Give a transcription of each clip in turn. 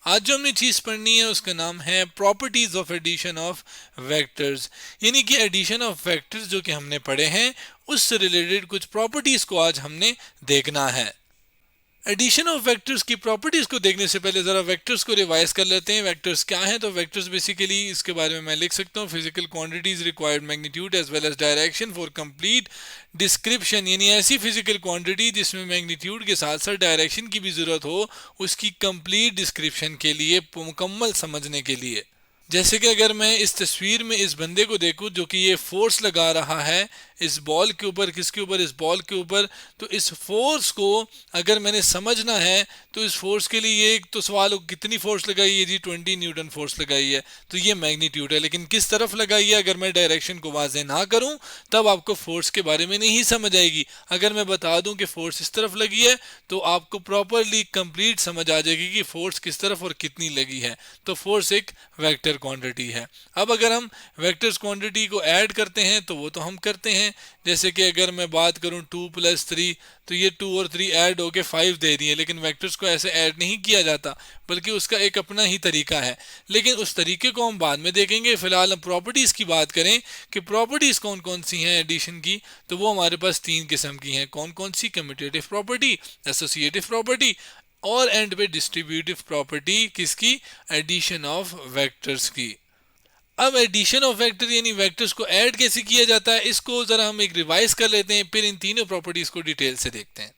आज जो हमने चीज पढ़नी है उसका नाम है properties of addition of vectors, यानी कि एडिशन ऑफ वेक्टर्स जो कि हमने पढ़े हैं उससे रिलेटेड कुछ प्रॉपर्टीज को आज हमने देखना है। एडिशन ऑफ वेक्टर्स की प्रॉपर्टीज को देखने से पहले जरा वेक्टर्स को रिवाइज कर लेते हैं। वेक्टर्स क्या हैं? तो वेक्टर्स बेसिकली इसके बारे में मैं लिख सकता हूँ, physical quantities required magnitude as well as direction for complete description, यानी ऐसी फिजिकल क्वांटिटी जिसमें मैग्नीट्यूड के साथ साथ डायरेक्शन की भी जरूरत हो उसकी कंप्लीट डिस्क्रिप्शन के लिए, मुकम्मल समझने के लिए। जैसे कि अगर मैं इस तस्वीर में इस बंदे को देखूं जो कि ये फोर्स लगा रहा है इस बॉल के ऊपर, किसके ऊपर? इस बॉल के ऊपर। तो इस फोर्स को अगर मैंने समझना है तो इस फोर्स के लिए ये एक तो सवाल हो, कितनी फोर्स लगाई है जी? 20 न्यूटन फोर्स लगाई है, तो ये मैग्नीट्यूड है। लेकिन किस तरफ लगाई है? अगर मैं डायरेक्शन को वाजे ना करूं तब आपको फोर्स के बारे में नहीं समझ आएगी। अगर मैं बता दूं कि फोर्स इस तरफ लगी है तो आपको प्रॉपरली कंप्लीट समझ आ जाएगी कि फोर्स किस तरफ और कितनी लगी है। तो फोर्स एक वेक्टर क्वांटिटी है। अब अगर हम वेक्टर्स क्वांटिटी को ऐड करते हैं तो वो तो हम करते हैं, जैसे कि अगर मैं बात करूं 2 + 3, तो ये 2 और 3 ऐड होके 5 दे रही है। लेकिन वेक्टर्स को ऐसे ऐड नहीं किया जाता, बल्कि उसका एक अपना ही तरीका है। लेकिन उस तरीके को हम बाद में देखेंगे। फिलहाल हम प्रॉपर्टीज की बात करें कि प्रॉपर्टीज कौन कौन सी हैं एडिशन की, तो वो हमारे पास 3 किस्म की हैं। कौन कौन सी? कम्यूटेटिव प्रॉपर्टी, एसोसिएटिव प्रॉपर्टी और एंड पे डिस्ट्रीब्यूटिव प्रॉपर्टी। किसकी? एडिशन ऑफ वेक्टर्स की। अब एडिशन ऑफ वेक्टर यानी वेक्टर्स को ऐड कैसे किया जाता है, इसको जरा हम एक रिवाइज कर लेते हैं, फिर इन तीनों प्रॉपर्टीज को डिटेल से देखते हैं।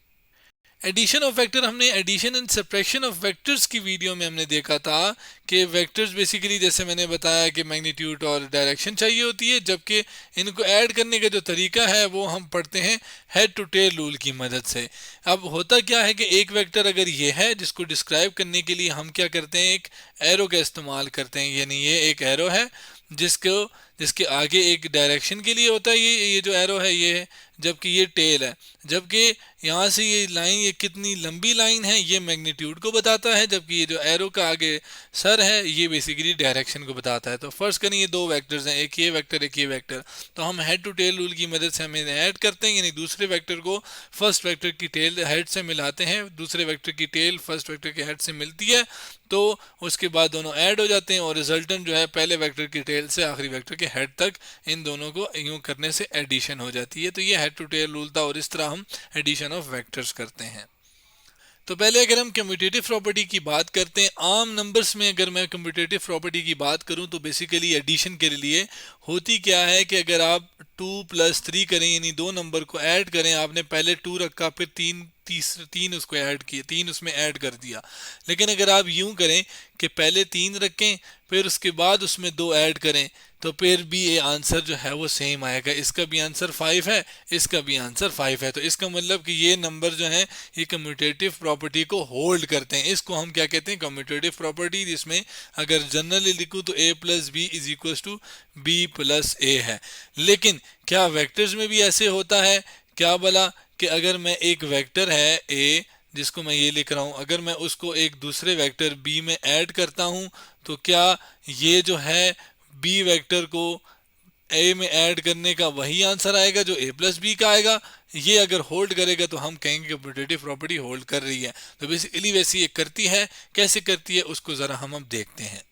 एडिशन ऑफ वेक्टर, हमने addition and subtraction of vectors की वीडियो में हमने देखा था कि वेक्टर्स बेसिकली जैसे मैंने बताया कि मैग्नीट्यूड और डायरेक्शन चाहिए होती है, जबकि इनको ऐड करने का जो तरीका है वो हम पढ़ते हैं हेड टू टेल रूल की मदद से। अब होता क्या है कि एक वेक्टर अगर ये है जिसको डिस्क्राइब करने के लिए हम क्या करते हैं, एक एरो का इस्तेमाल करते हैं। यानी ये एक एरो है जिसके आगे एक डायरेक्शन के लिए होता है ये जो एरो है ये है, जबकि ये टेल है। जबकि यहाँ से ये लाइन, ये कितनी लंबी लाइन है ये मैग्नीट्यूड को बताता है, जबकि ये जो एरो का आगे सर है ये बेसिकली डायरेक्शन को बताता है। तो फर्स्ट करें, ये दो वेक्टर्स हैं, एक ये वेक्टर एक ये वेक्टर। तो हम हेड टू टेल रूल की मदद से हम इन्हें ऐड करते हैं, यानी दूसरे वेक्टर को फर्स्ट वेक्टर की टेल हेड से मिलाते हैं, दूसरे वेक्टर की टेल फर्स्ट वेक्टर के हेड से मिलती है, तो उसके बाद दोनों ऐड हो जाते हैं और रिजल्टेंट जो है पहले वेक्टर की टेल से आखिरी वेक्टर के हेड तक, इन दोनों को यूं करने से एडिशन हो जाती है। तो ये हेड टू टेल रूल था और इस तरह हम एडिशन ऑफ वेक्टर्स करते हैं। तो पहले अगर हम कम्यूटेटिव प्रॉपर्टी की बात करते हैं, आम नंबर्स में अगर मैं कम्यूटेटिव प्रॉपर्टी की बात करूं तो बेसिकली एडिशन के लिए होती क्या है कि अगर आप 2 + 3 करें, यानी दो नंबर को ऐड करें, आपने पहले 2 रखा फिर तीन उसको ऐड किए, 3 उसमें ऐड कर दिया। लेकिन अगर आप यूं करें कि पहले 3 रखें फिर उसके बाद उसमें 2 ऐड करें, तो फिर भी ये आंसर जो है वो सेम आएगा। इसका भी आंसर 5 है, इसका भी आंसर 5 है। तो इसका मतलब कि ये नंबर जो है ये कम्यूटेटिव प्रॉपर्टी को होल्ड करते हैं। इसको हम क्या कहते हैं? कम्यूटेटिव प्रॉपर्टी, जिसमें अगर जनरली लिखूं तो a + b = b + a है। लेकिन क्या वेक्टर्स में भी ऐसे होता है क्या भला, कि अगर मैं एक वेक्टर है a जिसको मैं ये लिख रहा हूं, अगर मैं उसको एक दूसरे वेक्टर b में ऐड करता हूं तो क्या ये जो है b वेक्टर को a में ऐड करने का वही आंसर आएगा जो a + b का आएगा? ये अगर होल्ड करेगा तो हम कहेंगे कम्यूटेटिव प्रॉपर्टी होल्ड कर रही है। तो बेसिकली वैसे ये करती है, कैसे करती है उसको जरा हम अब देखते हैं।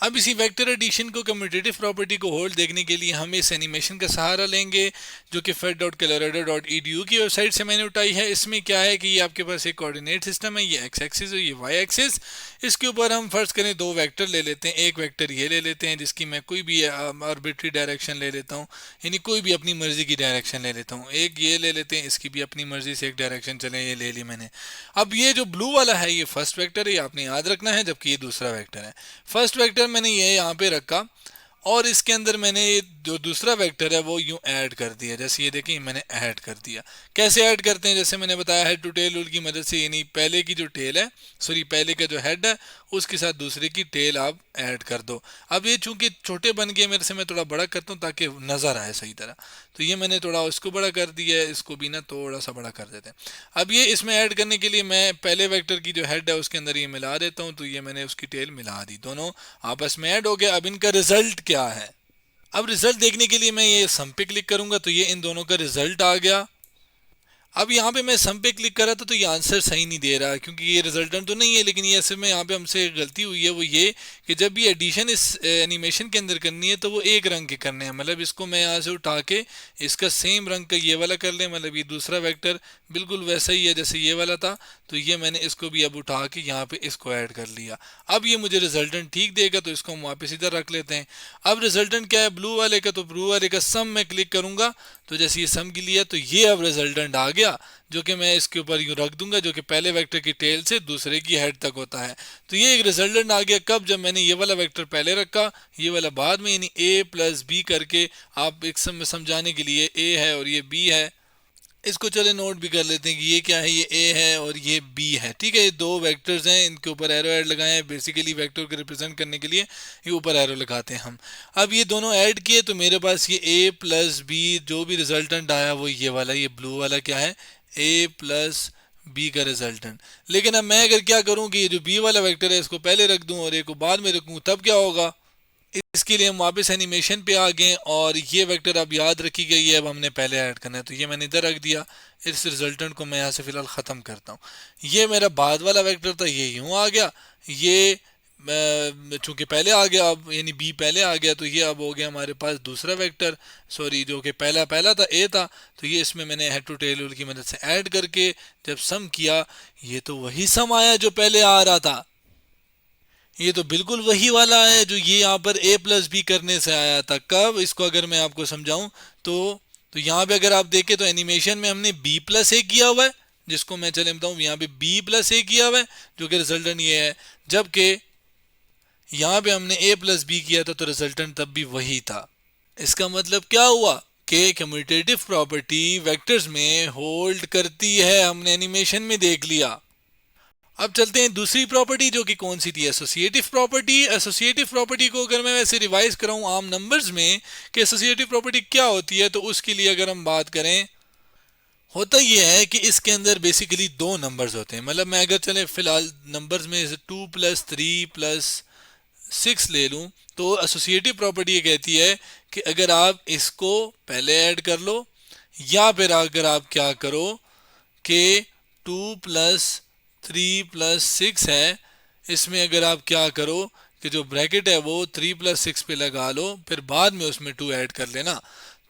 अब इसी वेक्टर एडिशन को कम्यूटेटिव प्रॉपर्टी को होल्ड देखने के लिए हम इस एनिमेशन का सहारा लेंगे जो कि fed.colorado.edu की वेबसाइट से मैंने उठाई है। इसमें क्या है कि ये आपके पास एक कोऑर्डिनेट सिस्टम है, ये एक्स एक्सिस और ये वाई एक्सिस। इसके ऊपर हम फर्ज करें दो वेक्टर ले लेते हैं। एक वेक्टर ये ले लेते हैं जिसकी मैं कोई भी आर्बिट्री डायरेक्शन ले लेता हूँ, यानी कोई भी अपनी मर्जी की डायरेक्शन ले लेता हूँ। एक ये ले लेते हैं, इसकी भी अपनी मर्जी से एक डायरेक्शन चले, ये ले ली मैंने। अब ये जो ब्लू वाला है ये फर्स्ट वेक्टर है, ये आपने याद रखना है, जबकि ये दूसरा वेक्टर है। फर्स्ट वेक्टर मैंने ये यहाँ पे रखा और इसके अंदर मैंने जो दूसरा वेक्टर है वो यूं ऐड कर दिया। जैसे ये देखिए मैंने ऐड कर दिया। कैसे ऐड करते हैं? जैसे मैंने बताया हेड टू टेल रूल की मदद से, यानी पहले की जो टेल है, सॉरी पहले का जो हेड है उसके साथ दूसरे की टेल आप ऐड कर दो। अब ये चूंकि छोटे बन गए मेरे से, मैं थोड़ा बड़ा करता हूँ ताकि नज़र आए सही तरह। तो ये मैंने थोड़ा इसको बड़ा कर दिया है, इसको भी ना थोड़ा सा बड़ा कर देते हैं। अब ये इसमें ऐड करने के लिए मैं पहले वेक्टर की जो हेड है उसके अंदर ये मिला देता हूँ, तो ये मैंने उसकी टेल मिला दी, दोनों आपस में ऐड हो गया। अब इनका रिजल्ट क्या है? अब रिजल्ट देखने के लिए मैं ये सम पे क्लिक करूंगा तो ये इन दोनों का रिजल्ट आ गया। अब यहाँ पे मैं सम पे क्लिक करा था तो ये आंसर सही नहीं दे रहा क्योंकि ये रिजल्टेंट तो नहीं है, लेकिन ये असल में यहाँ पे हमसे गलती हुई है, वो ये कि जब ये एडिशन इस एनिमेशन के अंदर करनी है तो वो एक रंग के करने हैं। मतलब इसको मैं यहाँ से उठा के इसका सेम रंग का ये वाला कर लें, मतलब ये दूसरा वेक्टर बिल्कुल वैसा ही है जैसे ये वाला था, तो ये मैंने इसको भी अब उठा के यहाँ पे इसको ऐड कर लिया। अब ये मुझे रिजल्टेंट ठीक देगा तो इसको हम वापस इधर रख लेते हैं। अब रिजल्टेंट क्या है ब्लू वाले का, तो ब्लू वाले का सम में क्लिक करूंगा तो जैसे ये सम के लिया तो ये अब रिजल्टेंट आ गया, जो कि मैं इसके ऊपर यूँ रख दूंगा, जो कि पहले वेक्टर की टेल से दूसरे की हेड तक होता है। तो ये एक रिजल्टेंट आ गया कब, जब मैंने ये वाला वेक्टर पहले रखा, ये वाला बाद में, यानी a प्लस बी करके। आप एक समझाने के लिए a है और ये b है, इसको चले नोट भी कर लेते हैं कि ये क्या है, ये a है और ये b है। ठीक है, ये दो वेक्टर्स हैं, इनके ऊपर एरो ऐड लगाए हैं, बेसिकली वेक्टर को रिप्रेजेंट करने के लिए ये ऊपर एरो लगाते हैं हम। अब ये दोनों ऐड किए तो मेरे पास ये a प्लस बी जो भी रिजल्टेंट आया वो ये वाला, ये ब्लू वाला क्या है, a प्लस बी का रिजल्टेंट। लेकिन अब मैं अगर क्या करूं कि ये जो बी वाला वेक्टर है इसको पहले रख दूं और a को बाद में रखूं, तब क्या होगा। इसके लिए हम वापस एनिमेशन पे आ गए और ये वेक्टर अब याद रखी गई है, अब हमने पहले ऐड करना है, तो ये मैंने इधर रख दिया। इस रिजल्टेंट को मैं यहाँ से फिलहाल ख़त्म करता हूँ। ये मेरा बाद वाला वेक्टर था, ये यूँ आ गया, ये चूंकि पहले आ गया अब, यानी बी पहले आ गया, तो ये अब हो गया हमारे पास दूसरा वेक्टर, सॉरी जो कि पहला पहला था ए था, तो ये इसमें मैंने हेड टू टेल रूल की मदद से ऐड करके जब सम किया, ये तो वही सम आया जो पहले आ रहा था। ये तो बिल्कुल वही वाला है जो ये यहाँ पर a प्लस बी करने से आया था। कब, इसको अगर मैं आपको समझाऊं तो यहाँ पे अगर आप देखें तो एनिमेशन में हमने b प्लस ए किया हुआ है, जिसको मैं चले बताऊं यहाँ पे b प्लस ए किया हुआ है, जो कि रिजल्टेंट ये है। जबकि यहाँ पे हमने a प्लस बी किया था तो रिजल्टेंट तब भी वही था। इसका मतलब क्या हुआ कि कम्यूटेटिव प्रॉपर्टी वेक्टर्स में होल्ड करती है, हमने एनिमेशन में देख लिया। अब चलते हैं दूसरी प्रॉपर्टी जो कि कौन सी थी, एसोसिएटिव प्रॉपर्टी। एसोसिएटिव प्रॉपर्टी को अगर मैं वैसे रिवाइज कराऊं आम नंबर्स में कि एसोसिएटिव प्रॉपर्टी क्या होती है, तो उसके लिए अगर हम बात करें, होता यह है कि इसके अंदर बेसिकली दो नंबर्स होते हैं। मतलब मैं अगर चले फिलहाल नंबर्स में 2 प्लस 3 प्लस 6 ले लूं, तो एसोसिएटिव प्रॉपर्टी ये कहती है कि अगर आप इसको पहले ऐड कर लो, या फिर अगर आप क्या करो कि 2 प्लस 3 प्लस 6 है, इसमें अगर आप क्या करो कि जो ब्रैकेट है वो 3 प्लस 6 पे लगा लो, फिर बाद में उसमें 2 ऐड कर लेना,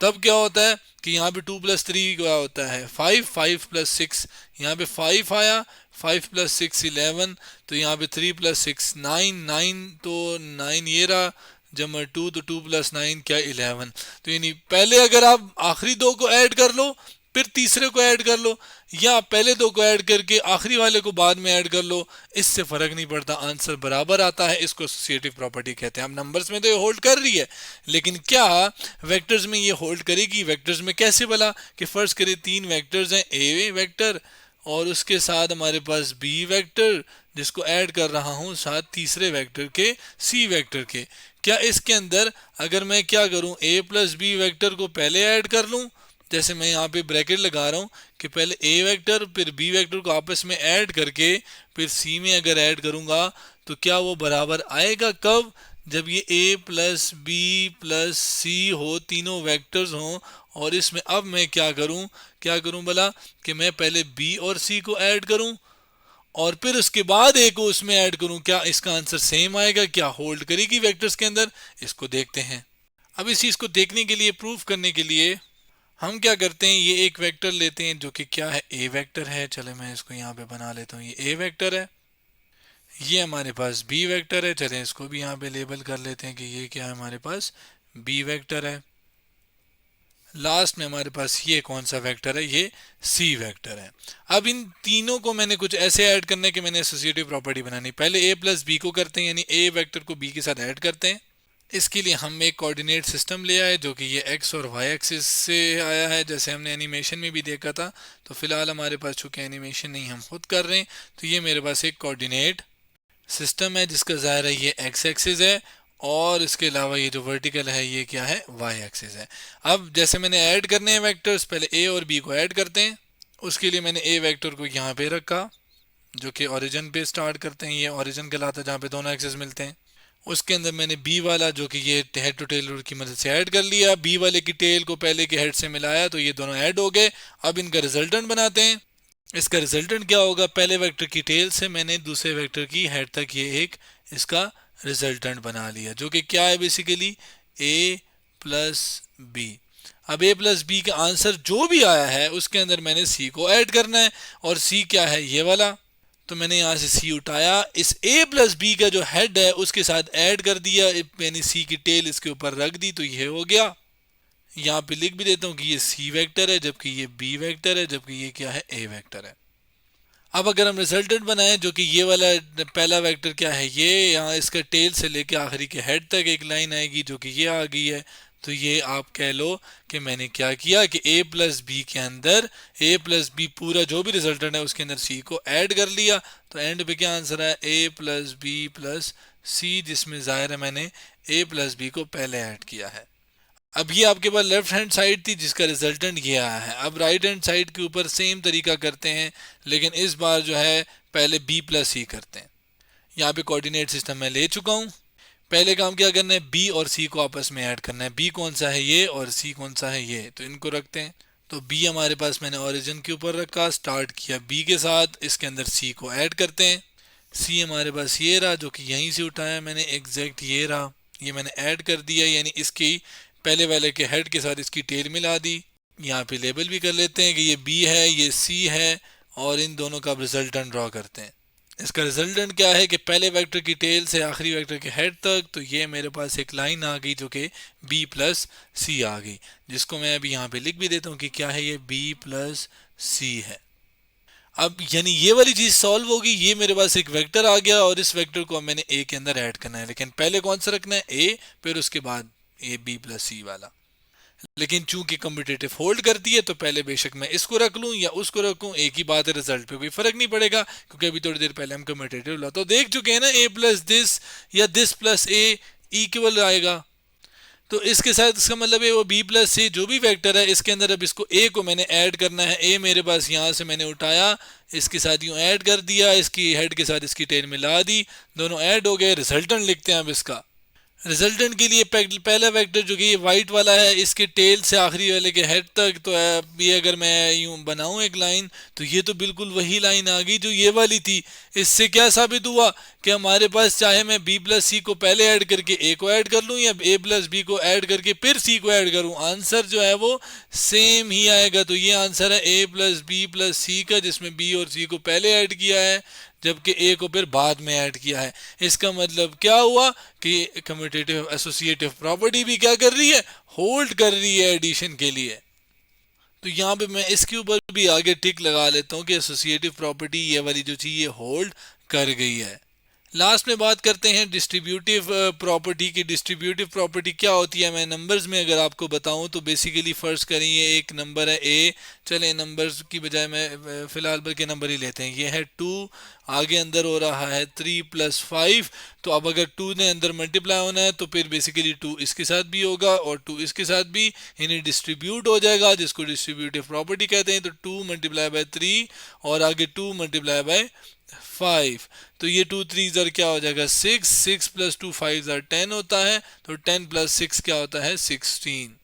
तब क्या होता है कि यहाँ पे 2 प्लस 3 क्या होता है 5, 5 प्लस 6, यहाँ पे 5 आया, 5 प्लस 6 11, तो यहाँ पे 3 प्लस 6 9, 9 तो 9 ये रहा, जमा 2 तो 2 प्लस 9 क्या 11। तो यानी पहले अगर आप आखिरी दो को ऐड कर लो फिर तीसरे को ऐड कर लो, या पहले दो को ऐड करके आखिरी वाले को बाद में ऐड कर लो, इससे फर्क नहीं पड़ता, आंसर बराबर आता है। इसको एसोसिएटिव प्रॉपर्टी कहते हैं। अब नंबर्स में तो ये होल्ड कर रही है, लेकिन क्या वेक्टर्स में ये होल्ड करेगी? वेक्टर्स में कैसे भला, कि फर्ज करें तीन वेक्टर्स हैं, ए वेक्टर और उसके साथ हमारे पास बी वेक्टर जिसको ऐड कर रहा हूं साथ तीसरे वेक्टर के सी वेक्टर के। क्या इसके अंदर अगर मैं क्या करूं, ए प्लस बी वेक्टर को पहले ऐड कर लूं, जैसे मैं यहाँ पे ब्रैकेट लगा रहा हूँ कि पहले ए वेक्टर फिर बी वेक्टर को आपस में ऐड करके फिर सी में अगर ऐड करूँगा, तो क्या वो बराबर आएगा? कब? जब ये a प्लस बी प्लस सी हो, तीनों वेक्टर्स हों, और इसमें अब मैं क्या करूं भला, कि मैं पहले b और c को ऐड करूं और फिर उसके बाद a को उसमें ऐड करूं। क्या इसका आंसर सेम आएगा? क्या होल्ड करेगी वेक्टर्स के अंदर? इसको देखते हैं। अब इस चीज़ को देखने के लिए, प्रूफ करने के लिए हम क्या करते हैं, ये एक वेक्टर लेते हैं जो कि क्या है, ए वेक्टर है। चले मैं इसको यहाँ पे बना लेता हूँ, ये ए वेक्टर है, ये हमारे पास बी वेक्टर है। चलें इसको भी यहाँ पे लेबल कर लेते हैं कि ये क्या है, हमारे पास बी वेक्टर है। लास्ट में हमारे पास ये कौन सा वेक्टर है, ये सी वेक्टर है। अब इन तीनों को मैंने कुछ ऐसे ऐड करना है कि मैंने एसोसिएटिव प्रॉपर्टी बनानी। पहले ए प्लस बी को करते हैं, यानी ए वेक्टर को बी के साथ ऐड करते हैं। इसके लिए हम एक कोऑर्डिनेट सिस्टम ले आए जो कि ये एक्स और वाई एक्सिस से आया है, जैसे हमने एनिमेशन में भी देखा था। तो फिलहाल हमारे पास चूंकि एनिमेशन नहीं हम खुद कर रहे हैं, तो ये मेरे पास एक कोऑर्डिनेट सिस्टम है जिसका ज़ाहिर है ये एक्स एक्सिस है, और इसके अलावा ये जो वर्टिकल है ये क्या है, वाई एक्सिस है। अब जैसे मैंने ऐड करने हैं वेक्टर्स, पहले ए और बी को ऐड करते हैं। उसके लिए मैंने ए वेक्टर को यहाँ पे रखा जो कि ओरिजिन पे स्टार्ट करते हैं, ये ओरिजिन कहलाता है जहाँ पे दोनों एक्सिस मिलते हैं। उसके अंदर मैंने बी वाला जो कि ये हेड टू टेल रूल की मदद से ऐड कर लिया, बी वाले की टेल को पहले के हेड से मिलाया तो ये दोनों ऐड हो गए। अब इनका रिजल्टेंट बनाते हैं। इसका रिजल्टेंट क्या होगा, पहले वेक्टर की टेल से मैंने दूसरे वेक्टर की हेड तक ये एक इसका रिजल्टेंट बना लिया, जो कि क्या है बेसिकली ए प्लस बी। अब ए प्लस बी का आंसर जो भी आया है उसके अंदर मैंने सी को ऐड करना है, और सी क्या है ये वाला, तो मैंने यहाँ से सी उठाया, इस a प्लस बी का जो हेड है उसके साथ ऐड कर दिया, मैंने सी की टेल इसके ऊपर रख दी तो ये हो गया। यहाँ पे लिख भी देता हूँ कि ये सी वेक्टर है जबकि ये बी वेक्टर है जबकि ये क्या है ए वेक्टर है। अब अगर हम रिजल्टेंट बनाएं जो कि ये वाला पहला वेक्टर क्या है, ये यहाँ इसका टेल से लेके आखिरी के हेड तक एक लाइन आएगी जो कि ये आ गई है, तो ये आप कह लो कि मैंने क्या किया कि a प्लस बी के अंदर a प्लस बी पूरा जो भी रिजल्टेंट है उसके अंदर c को ऐड कर लिया, तो एंड पे क्या आंसर है a प्लस बी प्लस सी, जिसमें जाहिर है मैंने a प्लस बी को पहले ऐड किया है। अब ये आपके पास लेफ्ट हैंड साइड थी जिसका रिजल्टेंट ये आया है। अब राइट हैंड साइड के ऊपर सेम तरीका करते हैं, लेकिन इस बार जो है पहले b प्लस सी करते हैं। यहाँ पे कोऑर्डिनेट सिस्टम मैं ले चुका हूँ। पहले काम क्या करना है, b और c को आपस में ऐड करना है। b कौन सा है ये और c कौन सा है ये, तो इनको रखते हैं। तो b हमारे पास मैंने ओरिजिन के ऊपर रखा, स्टार्ट किया b के साथ, इसके अंदर c को ऐड करते हैं। c हमारे पास ये रहा जो कि यहीं से उठाया मैंने, एग्जैक्ट ये रहा, ये मैंने ऐड कर दिया, यानी इसकी पहले वाले के हेड के साथ इसकी टेल मिला दी। यहाँ पे लेबल भी कर लेते हैं कि ये b है ये c है, और इन दोनों का रिजल्टेंट ड्रॉ करते हैं। इसका रिजल्टेंट क्या है कि पहले वेक्टर की टेल से आखिरी वेक्टर के हेड तक, तो ये मेरे पास एक लाइन आ गई जो कि b प्लस सी आ गई, जिसको मैं अभी यहाँ पे लिख भी देता हूँ कि क्या है ये b प्लस सी है। अब यानी ये वाली चीज सॉल्व होगी, ये मेरे पास एक वेक्टर आ गया और इस वेक्टर को मैंने a के अंदर ऐड करना है, लेकिन पहले कौन सा रखना है a, फिर उसके बाद a b प्लस सी वाला। लेकिन चूंकि कम्पिटेटिव होल्ड करती है तो पहले बेशक मैं इसको रख लूं या उसको रखूं, एक ही बात है, रिजल्ट पे कोई फर्क नहीं पड़ेगा, क्योंकि अभी थोड़ी देर पहले हम कम्पिटेटिव ला तो देख चुके हैं ना, a प्लस दिस या दिस प्लस a इक्वल आएगा। तो इसके साथ इसका मतलब है वो b प्लस सी जो भी वेक्टर है इसके अंदर अब इसको a को मैंने ऐड करना है। a मेरे पास यहाँ से मैंने उठाया, इसके साथ यूं ऐड कर दिया, इसकी हेड के साथ इसकी टेल मिला दी, दोनों ऐड हो गए। रिजल्टेंट लिखते हैं अब इसका। रिजल्टेंट के लिए पहला वेक्टर जो कि ये वाइट वाला है, इसके टेल से आखिरी वाले के हेड तक, तो ये अगर मैं यूं बनाऊं एक लाइन तो ये तो बिल्कुल वही लाइन आ गई जो ये वाली थी। इससे क्या साबित हुआ कि हमारे पास चाहे मैं b प्लस सी को पहले ऐड करके a को ऐड कर लूं या a प्लस बी को ऐड करके फिर c को ऐड करूं, आंसर जो है वो सेम ही आएगा। तो ये आंसर है a प्लस बी प्लस सी का, जिसमें b और c को पहले ऐड किया है जबकि a को फिर बाद में ऐड किया है। इसका मतलब क्या हुआ कि कम्यूटेटिव एसोसिएटिव प्रॉपर्टी भी क्या कर रही है, होल्ड कर रही है एडिशन के लिए। तो यहाँ पे मैं इसके ऊपर भी आगे टिक लगा लेता हूँ कि एसोसिएटिव प्रॉपर्टी ये वाली जो चीज़ ये होल्ड कर गई है। लास्ट में बात करते हैं डिस्ट्रीब्यूटिव प्रॉपर्टी की। डिस्ट्रीब्यूटिव प्रॉपर्टी क्या होती है, मैं नंबर्स में अगर आपको बताऊं तो बेसिकली फर्स्ट करें ये एक नंबर है a, चले नंबर्स की बजाय मैं फिलहाल बल्कि नंबर ही लेते हैं, ये है 2, आगे अंदर हो रहा है 3 प्लस 5। तो अब अगर 2 ने अंदर मल्टीप्लाई होना है तो फिर बेसिकली 2 इसके साथ भी होगा और 2 इसके साथ भी, यानी डिस्ट्रीब्यूट हो जाएगा, जिसको डिस्ट्रीब्यूटिव प्रॉपर्टी कहते हैं। तो 2 मल्टीप्लाई बाय 3 और आगे 2 मल्टीप्लाई बाय 5, तो ये 2 3 ज़र क्या हो जाएगा 6, 6 प्लस 2 5 ज़र 10 होता है, तो 10 प्लस 6 क्या होता है 16।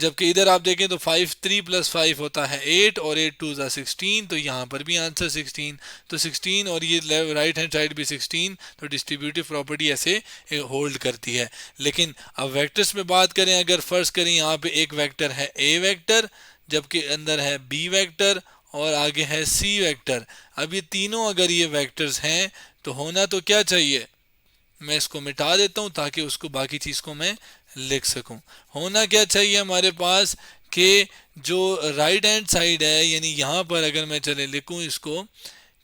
जबकि इधर आप देखें तो 5 3 प्लस 5 होता है 8 और 8 2 ज़ा 16, तो यहाँ पर भी आंसर 16। तो 16 और ये राइट हैंड साइड भी 16, तो डिस्ट्रीब्यूटिव प्रॉपर्टी ऐसे होल्ड करती है। लेकिन अब वेक्टर्स में बात करें, अगर फर्स्ट करें यहाँ पे एक वेक्टर है a वेक्टर, जबकि अंदर है b वेक्टर और आगे है c वेक्टर। अब ये तीनों अगर ये वेक्टर्स हैं तो होना तो क्या चाहिए, मैं इसको मिटा देता हूं ताकि उसको बाकी चीज को मैं लिख सकूं। होना क्या चाहिए हमारे पास कि जो राइट हैंड साइड है, यानी यहाँ पर अगर मैं चले लिखूं इसको,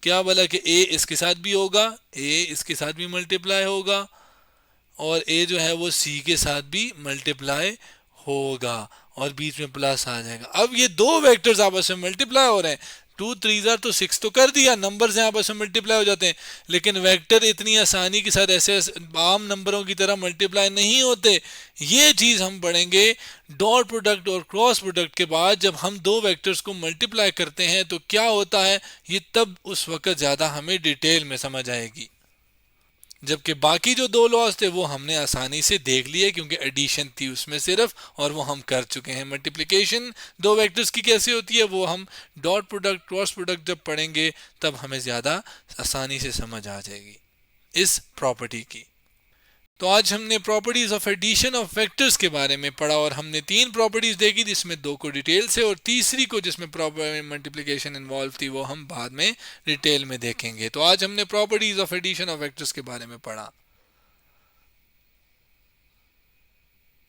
क्या बोला कि a इसके साथ भी होगा, a इसके साथ भी मल्टीप्लाई होगा और a जो है वो c के साथ भी मल्टीप्लाई होगा और बीच में प्लस आ जाएगा। अब ये दो वेक्टर्स आपस में मल्टीप्लाई हो रहे हैं, 2 3 ज़र तो 6 तो कर दिया, नंबर्स हैं आपस में मल्टीप्लाई हो जाते हैं, लेकिन वेक्टर इतनी आसानी के साथ ऐसे आम नंबरों की तरह मल्टीप्लाई नहीं होते। ये चीज़ हम पढ़ेंगे डॉट प्रोडक्ट और क्रॉस प्रोडक्ट के बाद। जब हम दो वेक्टर्स को मल्टीप्लाई करते हैं तो क्या होता है, ये तब उस वक्त ज़्यादा हमें डिटेल में समझ आएगी। जबकि बाकी जो दो लॉज थे वो हमने आसानी से देख लिए क्योंकि एडिशन थी उसमें सिर्फ, और वो हम कर चुके हैं। मल्टीप्लिकेशन दो वेक्टर्स की कैसे होती है वो हम डॉट प्रोडक्ट क्रॉस प्रोडक्ट जब पढ़ेंगे तब हमें ज़्यादा आसानी से समझ आ जाएगी इस प्रॉपर्टी की। तो आज हमने properties of addition of vectors के बारे में पढ़ा और हमने तीन प्रॉपर्टीज देखी जिसमें दो को डिटेल से और तीसरी को जिसमें मल्टीप्लिकेशन इन्वॉल्व थी वो हम बाद में डिटेल में देखेंगे। तो आज हमने properties of addition of vectors के बारे में पढ़ा।